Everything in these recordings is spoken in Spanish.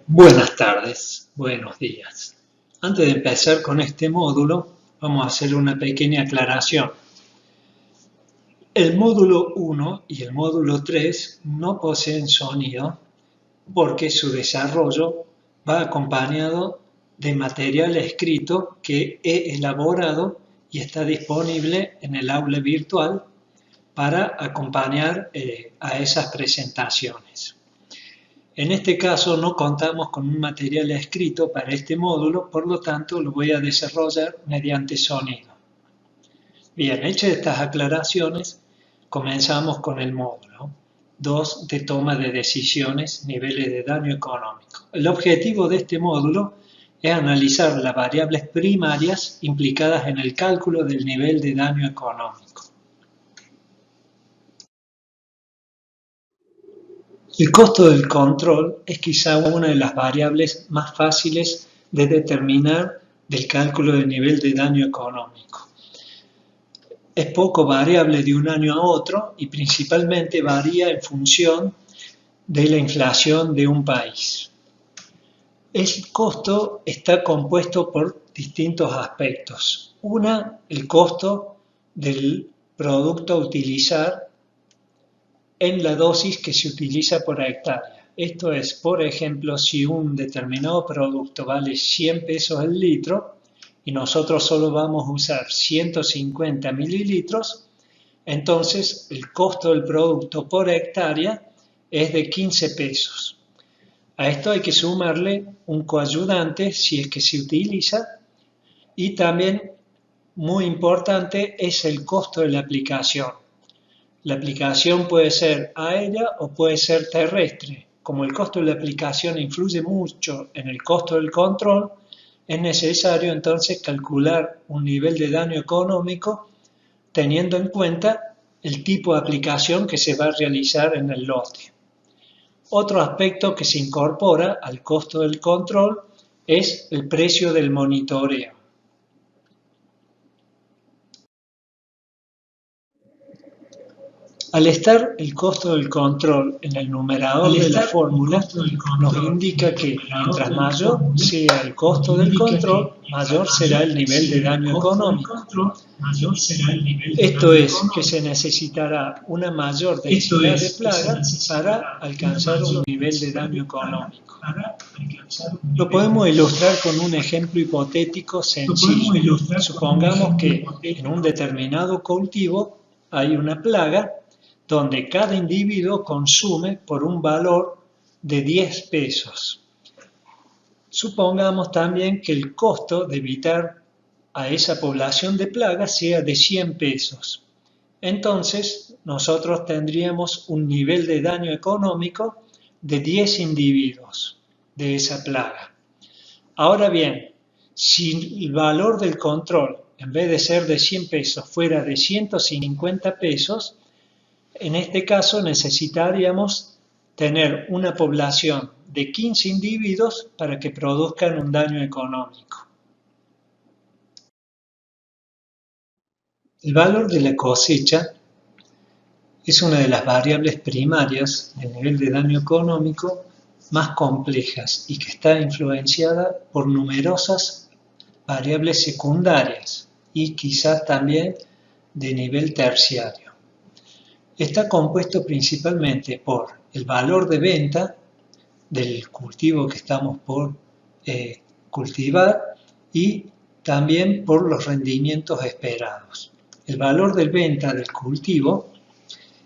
Buenas tardes, buenos días. Antes de empezar con este módulo, vamos a hacer una pequeña aclaración. El módulo 1 y el módulo 3 no poseen sonido porque su desarrollo va acompañado de material escrito que he elaborado y está disponible en el aula virtual para acompañar a esas presentaciones. En este caso no contamos con un material escrito para este módulo, por lo tanto lo voy a desarrollar mediante sonido. Bien, hechas estas aclaraciones, comenzamos con el módulo 2 de toma de decisiones, niveles de daño económico. El objetivo de este módulo es analizar las variables primarias implicadas en el cálculo del nivel de daño económico. El costo del control es quizá una de las variables más fáciles de determinar del cálculo del nivel de daño económico. Es poco variable de un año a otro y principalmente varía en función de la inflación de un país. El costo está compuesto por distintos aspectos. Una, el costo del producto a utilizar en la dosis que se utiliza por hectárea. Esto es, por ejemplo, si un determinado producto vale 100 pesos el litro y nosotros solo vamos a usar 150 mililitros, entonces el costo del producto por hectárea es de 15 pesos. A esto hay que sumarle un coayudante si es que se utiliza y también, muy importante, es el costo de la aplicación. La aplicación puede ser aérea o puede ser terrestre. Como el costo de la aplicación influye mucho en el costo del control, es necesario entonces calcular un nivel de daño económico teniendo en cuenta el tipo de aplicación que se va a realizar en el lote. Otro aspecto que se incorpora al costo del control es el precio del monitoreo. Al estar el costo del control en el numerador de la fórmula, nos indica que mientras mayor sea el costo del control, mayor será el nivel de daño económico. Esto es, que se necesitará una mayor densidad de plagas para alcanzar un nivel de daño económico. Lo podemos ilustrar con un ejemplo hipotético sencillo. Supongamos que en un determinado cultivo hay una plaga donde cada individuo consume por un valor de 10 pesos. Supongamos también que el costo de evitar a esa población de plagas sea de 100 pesos. Entonces, nosotros tendríamos un nivel de daño económico de 10 individuos de esa plaga. Ahora bien, si el valor del control, en vez de ser de 100 pesos, fuera de 150 pesos, en este caso necesitaríamos tener una población de 15 individuos para que produzcan un daño económico. El valor de la cosecha es una de las variables primarias del nivel de daño económico más complejas y que está influenciada por numerosas variables secundarias y quizás también de nivel terciario. Está compuesto principalmente por el valor de venta del cultivo que estamos por cultivar y también por los rendimientos esperados. El valor de venta del cultivo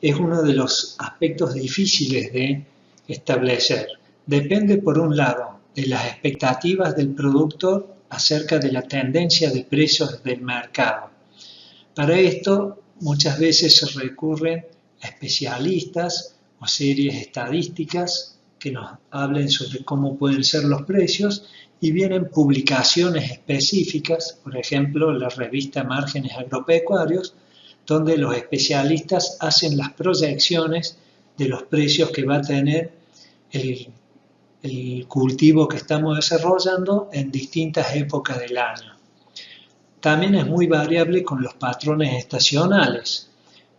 es uno de los aspectos difíciles de establecer. Depende, por un lado, de las expectativas del productor acerca de la tendencia de precios del mercado. Para esto, muchas veces se recurren a especialistas o series estadísticas que nos hablen sobre cómo pueden ser los precios y vienen publicaciones específicas, por ejemplo, la revista Márgenes Agropecuarios, donde los especialistas hacen las proyecciones de los precios que va a tener el cultivo que estamos desarrollando en distintas épocas del año. También es muy variable con los patrones estacionales.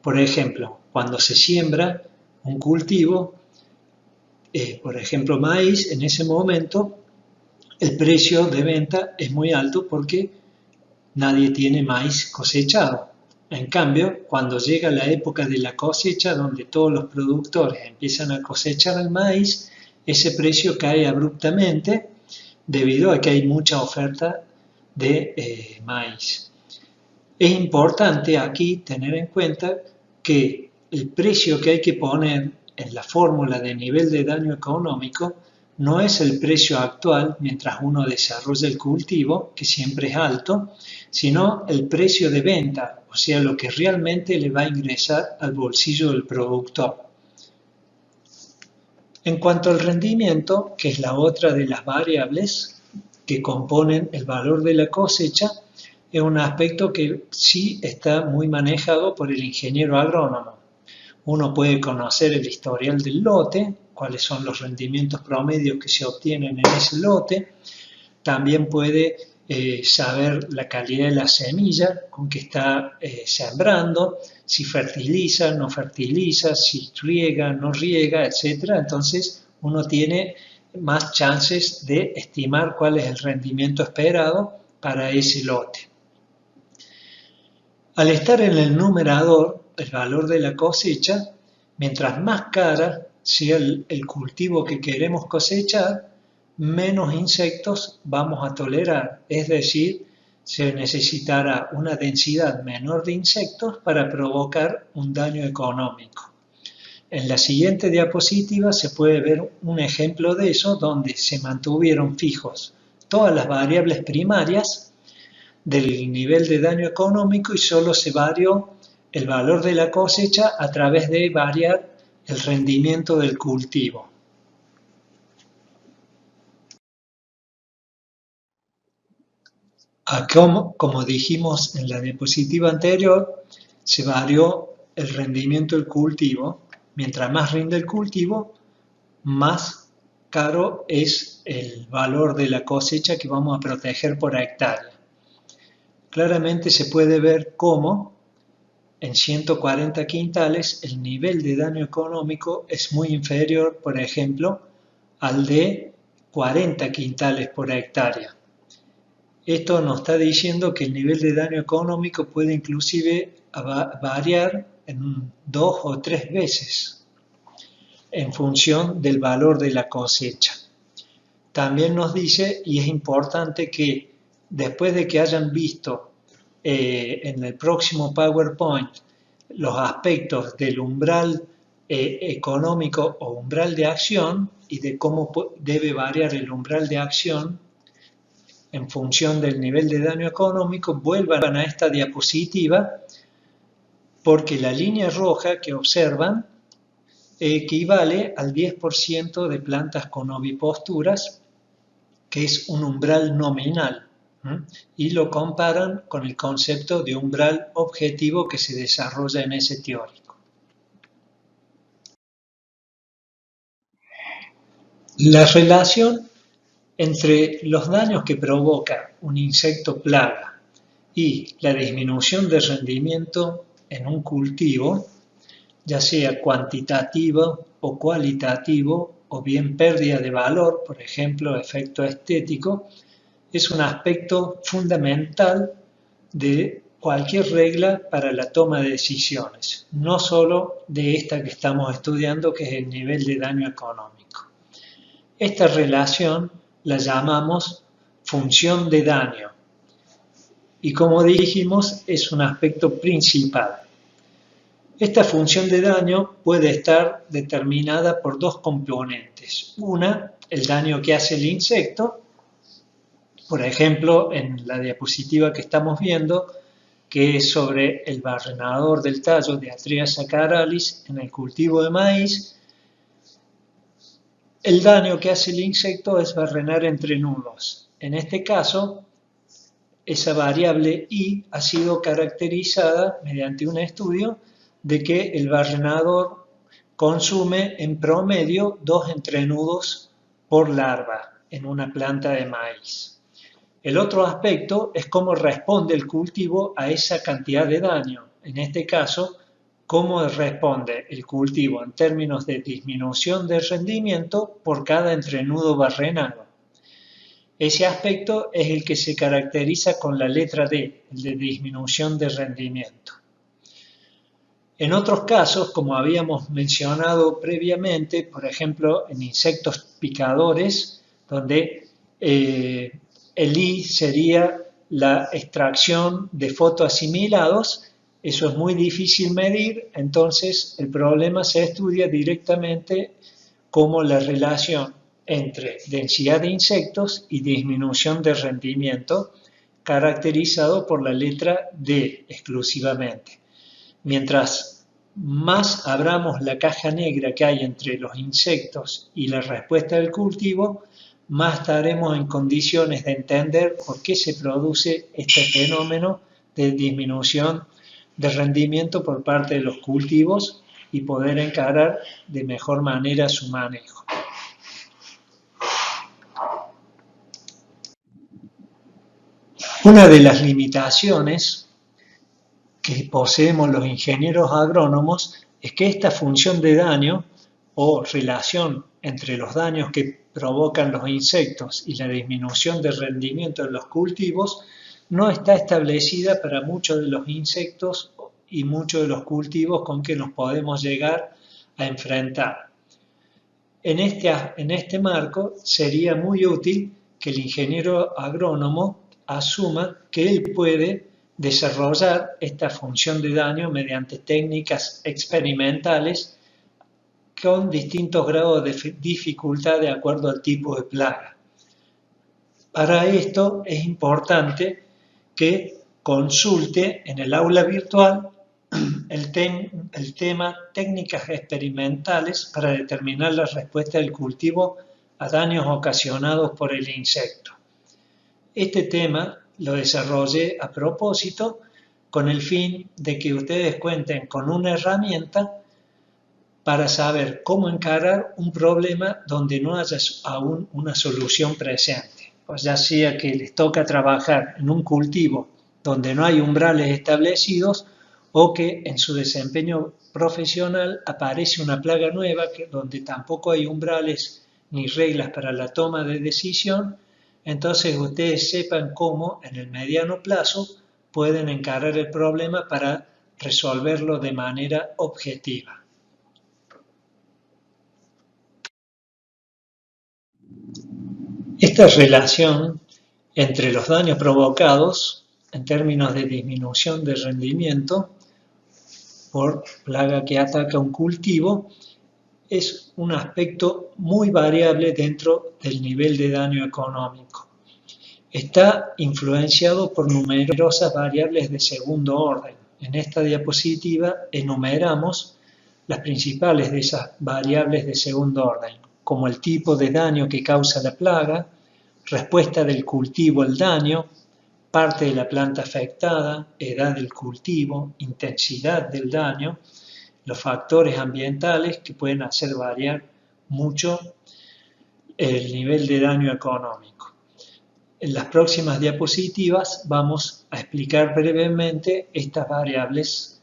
Por ejemplo, cuando se siembra un cultivo, por ejemplo, maíz, en ese momento el precio de venta es muy alto porque nadie tiene maíz cosechado. En cambio, cuando llega la época de la cosecha, donde todos los productores empiezan a cosechar el maíz, ese precio cae abruptamente debido a que hay mucha oferta de maíz. Es importante aquí tener en cuenta que el precio que hay que poner en la fórmula de nivel de daño económico no es el precio actual mientras uno desarrolla el cultivo, que siempre es alto, sino el precio de venta, o sea, lo que realmente le va a ingresar al bolsillo del productor. En cuanto al rendimiento, que es la otra de las variables que componen el valor de la cosecha, es un aspecto que sí está muy manejado por el ingeniero agrónomo. Uno puede conocer el historial del lote, cuáles son los rendimientos promedios que se obtienen en ese lote. También puede saber la calidad de la semilla con que está sembrando, si fertiliza, no fertiliza, si riega, no riega, etc. Entonces uno tiene más chances de estimar cuál es el rendimiento esperado para ese lote. Al estar en el numerador, el valor de la cosecha, mientras más cara sea el cultivo que queremos cosechar, menos insectos vamos a tolerar, es decir, se necesitará una densidad menor de insectos para provocar un daño económico. En la siguiente diapositiva se puede ver un ejemplo de eso donde se mantuvieron fijos todas las variables primarias del nivel de daño económico y solo se varió el valor de la cosecha a través de variar el rendimiento del cultivo. Como dijimos en la diapositiva anterior, se varió el rendimiento del cultivo. Mientras más rinde el cultivo, más caro es el valor de la cosecha que vamos a proteger por hectárea. Claramente se puede ver cómo en 140 quintales el nivel de daño económico es muy inferior, por ejemplo, al de 40 quintales por hectárea. Esto nos está diciendo que el nivel de daño económico puede inclusive variar en 2 o 3 veces en función del valor de la cosecha. También nos dice, y es importante, que después de que hayan visto en el próximo PowerPoint los aspectos del umbral económico o umbral de acción y de cómo debe variar el umbral de acción en función del nivel de daño económico, vuelvan a esta diapositiva porque la línea roja que observan equivale al 10% de plantas con oviposturas, que es un umbral nominal, y lo comparan con el concepto de umbral objetivo que se desarrolla en ese teórico. La relación entre los daños que provoca un insecto plaga y la disminución de rendimiento en un cultivo, ya sea cuantitativo o cualitativo, o bien pérdida de valor, por ejemplo, efecto estético, es un aspecto fundamental de cualquier regla para la toma de decisiones, no solo de esta que estamos estudiando, que es el nivel de daño económico. Esta relación la llamamos función de daño y, como dijimos, es un aspecto principal. Esta función de daño puede estar determinada por dos componentes. Una, el daño que hace el insecto. Por ejemplo, en la diapositiva que estamos viendo, que es sobre el barrenador del tallo de Atrea sacaralis en el cultivo de maíz, el daño que hace el insecto es barrenar entre nudos. En este caso, esa variable I ha sido caracterizada mediante un estudio de que el barrenador consume en promedio 2 entrenudos por larva en una planta de maíz. El otro aspecto es cómo responde el cultivo a esa cantidad de daño. En este caso, cómo responde el cultivo en términos de disminución de rendimiento por cada entrenudo barrenado. Ese aspecto es el que se caracteriza con la letra D, el de disminución de rendimiento. En otros casos, como habíamos mencionado previamente, por ejemplo, en insectos picadores, donde el I sería la extracción de fotoasimilados, eso es muy difícil medir, entonces el problema se estudia directamente como la relación entre densidad de insectos y disminución de rendimiento, caracterizado por la letra D exclusivamente. Mientras más abramos la caja negra que hay entre los insectos y la respuesta del cultivo, más estaremos en condiciones de entender por qué se produce este fenómeno de disminución de rendimiento por parte de los cultivos y poder encarar de mejor manera su manejo. Una de las limitaciones que poseemos los ingenieros agrónomos es que esta función de daño o relación entre los daños que provocan los insectos y la disminución de rendimiento de los cultivos no está establecida para muchos de los insectos y muchos de los cultivos con que nos podemos llegar a enfrentar. En este marco sería muy útil que el ingeniero agrónomo asuma que él puede desarrollar esta función de daño mediante técnicas experimentales con distintos grados de dificultad de acuerdo al tipo de plaga. Para esto es importante que consulte en el aula virtual el tema técnicas experimentales para determinar la respuesta del cultivo a daños ocasionados por el insecto. Este tema lo desarrollé a propósito con el fin de que ustedes cuenten con una herramienta para saber cómo encarar un problema donde no haya aún una solución presente. Pues ya sea que les toca trabajar en un cultivo donde no hay umbrales establecidos o que en su desempeño profesional aparece una plaga nueva donde tampoco hay umbrales ni reglas para la toma de decisión, entonces ustedes sepan cómo en el mediano plazo pueden encarar el problema para resolverlo de manera objetiva. Esta relación entre los daños provocados en términos de disminución de rendimiento por plaga que ataca un cultivo es un aspecto muy variable dentro del nivel de daño económico. Está influenciado por numerosas variables de segundo orden. En esta diapositiva enumeramos las principales de esas variables de segundo orden, como el tipo de daño que causa la plaga, respuesta del cultivo al daño, parte de la planta afectada, edad del cultivo, intensidad del daño, los factores ambientales que pueden hacer variar mucho el nivel de daño económico. En las próximas diapositivas vamos a explicar brevemente estas variables